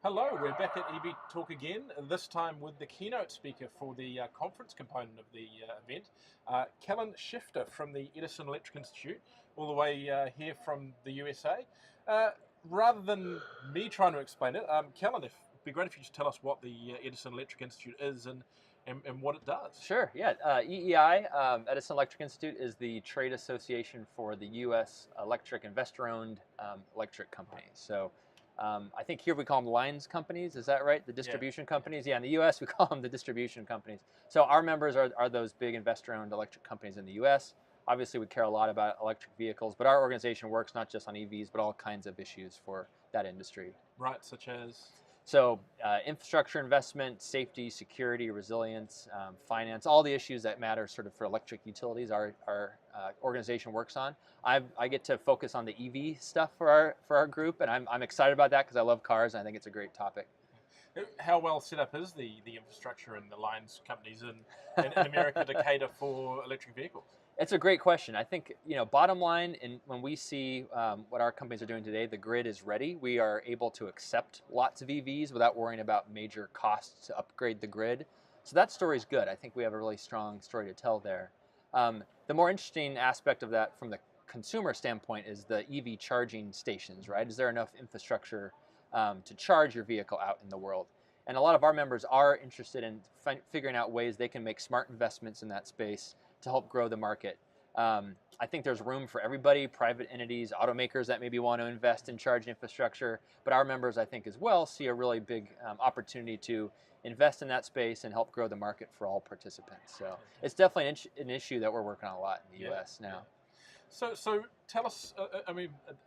Hello, we're back at EV Talk again, this time with the keynote speaker for the conference component of the event, Kellen Schefter from the Edison Electric Institute, all the way here from the USA. Rather than me trying to explain it, Kellen, it'd be great if you just tell us what the Edison Electric Institute is and what it does. Sure, yeah. EEI, Edison Electric Institute, is the trade association for the US electric investor-owned electric companies. So I think here we call them lines companies, is that right? The distribution companies? Yeah, in the US we call them the distribution companies. So our members are those big investor-owned electric companies in the US. Obviously we care a lot about electric vehicles, but our organization works not just on EVs, but all kinds of issues for that industry. Right, such as? So infrastructure investment, safety, security, resilience, finance, all the issues that matter sort of for electric utilities our organization works on. I get to focus on the EV stuff for our group, and I'm excited about that because I love cars and I think it's a great topic. How well set up is the infrastructure and the lines companies in America to cater for electric vehicles? It's a great question. I think, bottom line, when we see what our companies are doing today, the grid is ready. We are able to accept lots of EVs without worrying about major costs to upgrade the grid. So that story's good. I think we have a really strong story to tell there. The more interesting aspect of that from the consumer standpoint is the EV charging stations, right? Is there enough infrastructure to charge your vehicle out in the world? And a lot of our members are interested in figuring out ways they can make smart investments in that space to help grow the market. I think there's room for everybody, private entities, automakers that maybe want to invest in charging infrastructure, but our members, I think, as well, see a really big opportunity to invest in that space and help grow the market for all participants. So it's definitely an issue that we're working on a lot in the US now. So tell us,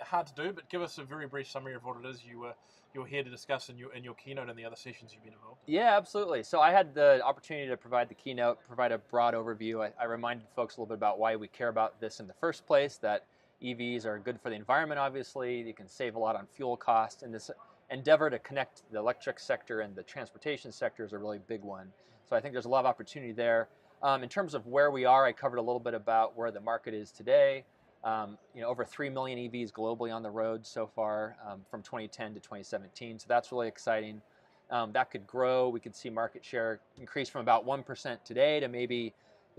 hard to do, but give us a very brief summary of what it is you're here to discuss in your keynote and the other sessions you've been involved in. Yeah, absolutely. So I had the opportunity to provide the keynote, provide a broad overview. I reminded folks a little bit about why we care about this in the first place, that EVs are good for the environment, obviously. You can save a lot on fuel costs, and this endeavor to connect the electric sector and the transportation sector is a really big one. So I think there's a lot of opportunity there. In terms of where we are, I covered a little bit about where the market is today. Over 3 million EVs globally on the road so far from 2010 to 2017. So that's really exciting. That could grow. We could see market share increase from about 1% today to maybe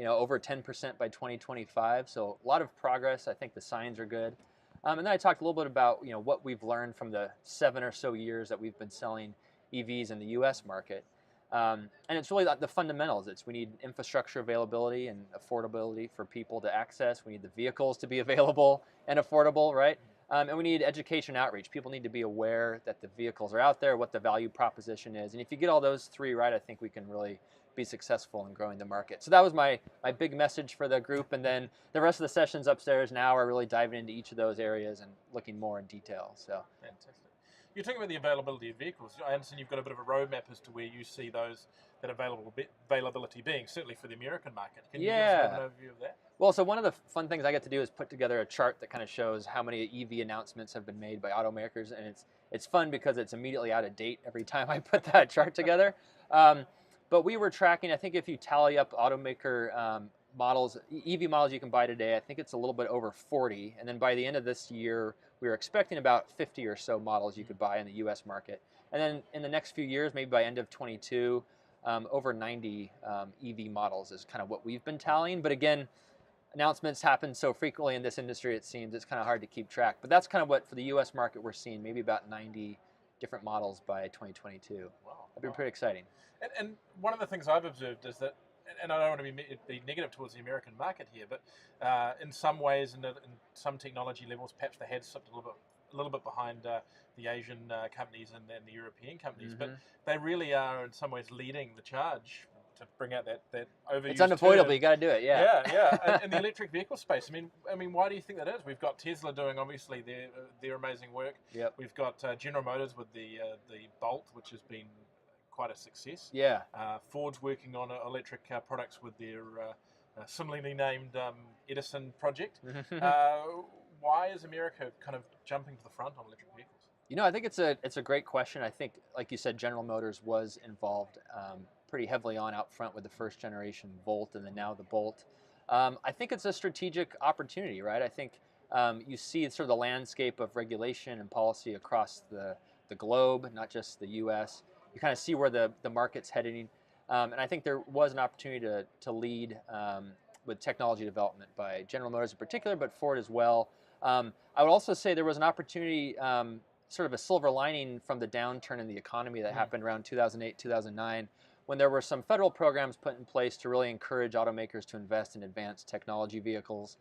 over 10% by 2025. So a lot of progress. I think the signs are good. And then I talked a little bit about what we've learned from the 7 or so years that we've been selling EVs in the US market. And it's really the fundamentals. We need infrastructure availability and affordability for people to access. We need the vehicles to be available and affordable, right? And we need education outreach. People need to be aware that the vehicles are out there, what the value proposition is. And if you get all those three right, I think we can really be successful in growing the market. So that was my big message for the group. And then the rest of the sessions upstairs now are really diving into each of those areas and looking more in detail. So fantastic. You're talking about the availability of vehicles. I understand you've got a bit of a roadmap as to where you see that availability being, certainly for the American market. Can you give us an overview of that? Well, so one of the fun things I get to do is put together a chart that kind of shows how many EV announcements have been made by automakers, and it's fun because it's immediately out of date every time I put that chart together. But we were tracking, I think if you tally up automaker models, EV models you can buy today, I think it's a little bit over 40, and then by the end of this year, we were expecting about 50 or so models you could buy in the US market. And then in the next few years, maybe by end of 22, over 90 EV models is kind of what we've been tallying. But again, announcements happen so frequently in this industry, it seems it's kind of hard to keep track. But that's kind of what, for the US market, we're seeing, maybe about 90 different models by 2022. Wow. That'd be pretty exciting. And one of the things I've observed is that, and I don't want to be negative towards the American market here, but in some ways, in some technology levels, perhaps they had slipped a little bit behind the Asian companies and the European companies, but they really are in some ways leading the charge to bring out that overused. It's unavoidable. You got to do it. Yeah. Yeah. In the electric vehicle space, I mean, why do you think that is? We've got Tesla doing obviously their amazing work. Yep. We've got General Motors with the Bolt, which has been quite a success. Yeah. Ford's working on electric products with their similarly named Edison project. Why is America kind of jumping to the front on electric vehicles? I think it's a great question. I think, like you said, General Motors was involved pretty heavily out front with the first generation Volt and then now the Bolt. I think it's a strategic opportunity, right? I think you see sort of the landscape of regulation and policy across the the globe, not just the US. You kind of see where the market's heading. And I think there was an opportunity to lead with technology development by General Motors in particular, but Ford as well. I would also say there was an opportunity, sort of a silver lining from the downturn in the economy that happened around 2008, 2009, when there were some federal programs put in place to really encourage automakers to invest in advanced technology vehicles.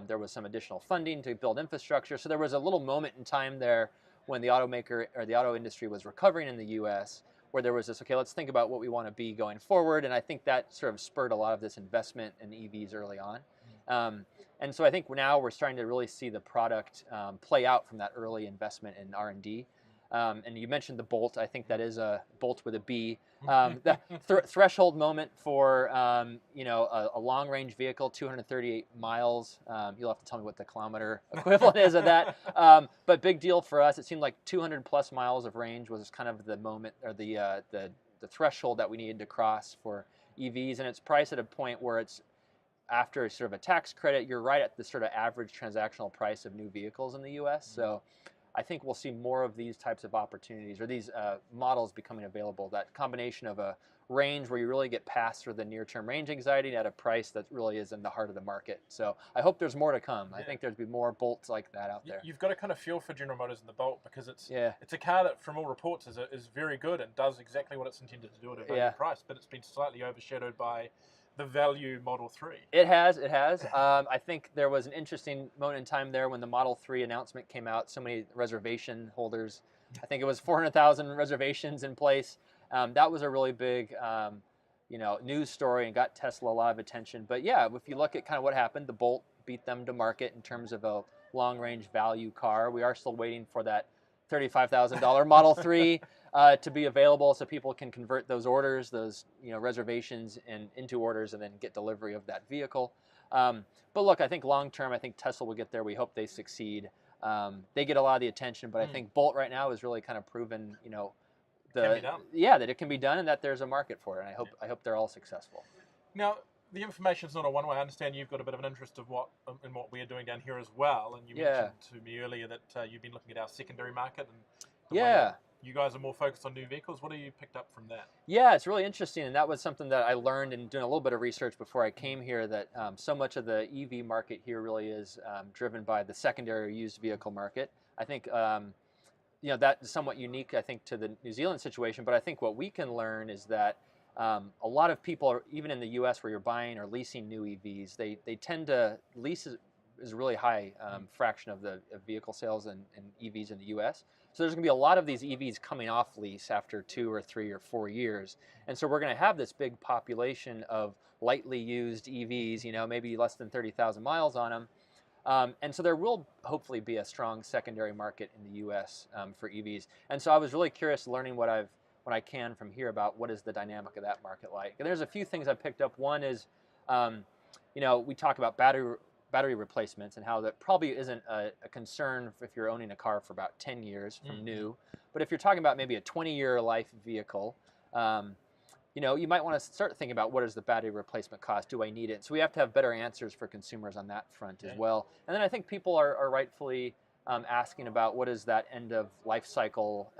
There was some additional funding to build infrastructure. So there was a little moment in time there when the automaker or the auto industry was recovering in the US, where there was this, okay, let's think about what we want to be going forward. And I think that sort of spurred a lot of this investment in EVs early on. And so I think now we're starting to really see the product play out from that early investment in R&D. And you mentioned the Bolt. I think that is a Bolt with a B. The threshold moment for a long-range vehicle, 238 miles. You'll have to tell me what the kilometer equivalent is of that. But big deal for us. It seemed like 200 plus miles of range was kind of the moment, or the threshold that we needed to cross for EVs, and it's priced at a point where it's, after sort of a tax credit, you're right at the sort of average transactional price of new vehicles in the US. So I think we'll see more of these types of opportunities, or these models becoming available. That combination of a range where you really get past through the near-term range anxiety at a price that really is in the heart of the market. So I hope there's more to come. I think there'll be more Bolts like that out there. You've got to kind of feel for General Motors in the Bolt, because it's a car that, from all reports, is very good and does exactly what it's intended to do at a value price, but it's been slightly overshadowed by the value Model 3. It has. I think there was an interesting moment in time there when the Model 3 announcement came out. So many reservation holders. I think it was 400,000 reservations in place. That was a really big news story and got Tesla a lot of attention. But yeah, if you look at kind of what happened, the Bolt beat them to market in terms of a long-range value car. We are still waiting for that $35,000 Model 3 to be available, so people can convert those orders, those reservations, into orders, and then get delivery of that vehicle. But look, I think long term, I think Tesla will get there. We hope they succeed. They get a lot of the attention, but I think Bolt right now is really kind of proven, that it can be done, and that there's a market for it. And I hope they're all successful. Now, the information's not a one-way. I understand you've got a bit of an interest in what we're doing down here as well. And you mentioned to me earlier that you've been looking at our secondary market, and you guys are more focused on new vehicles. What have you picked up from that? Yeah, it's really interesting, and that was something that I learned in doing a little bit of research before I came here, that so much of the EV market here really is driven by the secondary used vehicle market. I think that's somewhat unique, I think, to the New Zealand situation, but I think what we can learn is that a lot of people, even in the US where you're buying or leasing new EVs, they tend to lease is a really high fraction of the vehicle sales and EVs in the US. So there's going to be a lot of these EVs coming off lease after 2 or 3 or 4 years. And so we're going to have this big population of lightly used EVs, maybe less than 30,000 miles on them. And so there will hopefully be a strong secondary market in the US for EVs. And so I was really curious learning what I can from here about what is the dynamic of that market like. And there's a few things I picked up. One is, we talk about battery replacements and how that probably isn't a concern if you're owning a car for about 10 years from new. But if you're talking about maybe a 20-year life vehicle, you might want to start thinking about what is the battery replacement cost? Do I need it? So we have to have better answers for consumers on that front as well. And then I think people are rightfully asking about what is that end of life cycle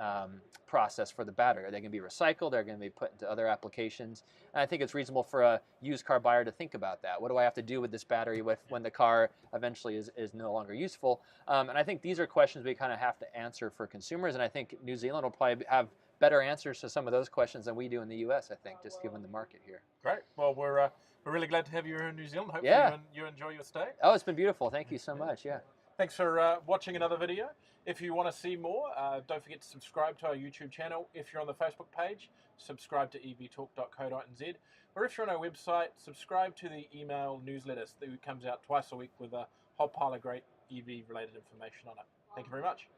process for the battery. Are they going to be recycled? Are they going to be put into other applications? And I think it's reasonable for a used car buyer to think about that. What do I have to do with this battery when the car eventually is no longer useful? And I think these are questions we kind of have to answer for consumers, and I think New Zealand will probably have better answers to some of those questions than we do in the US, I think, just given the market here. Great. Well, we're really glad to have you here in New Zealand. Hopefully you enjoy your stay. Oh, it's been beautiful. Thank you so much. Yeah. Thanks for watching another video. If you want to see more, don't forget to subscribe to our YouTube channel. If you're on the Facebook page, subscribe to evtalk.co.nz. Or if you're on our website, subscribe to the email newsletters that comes out twice a week with a whole pile of great EV-related information on it. Thank you very much.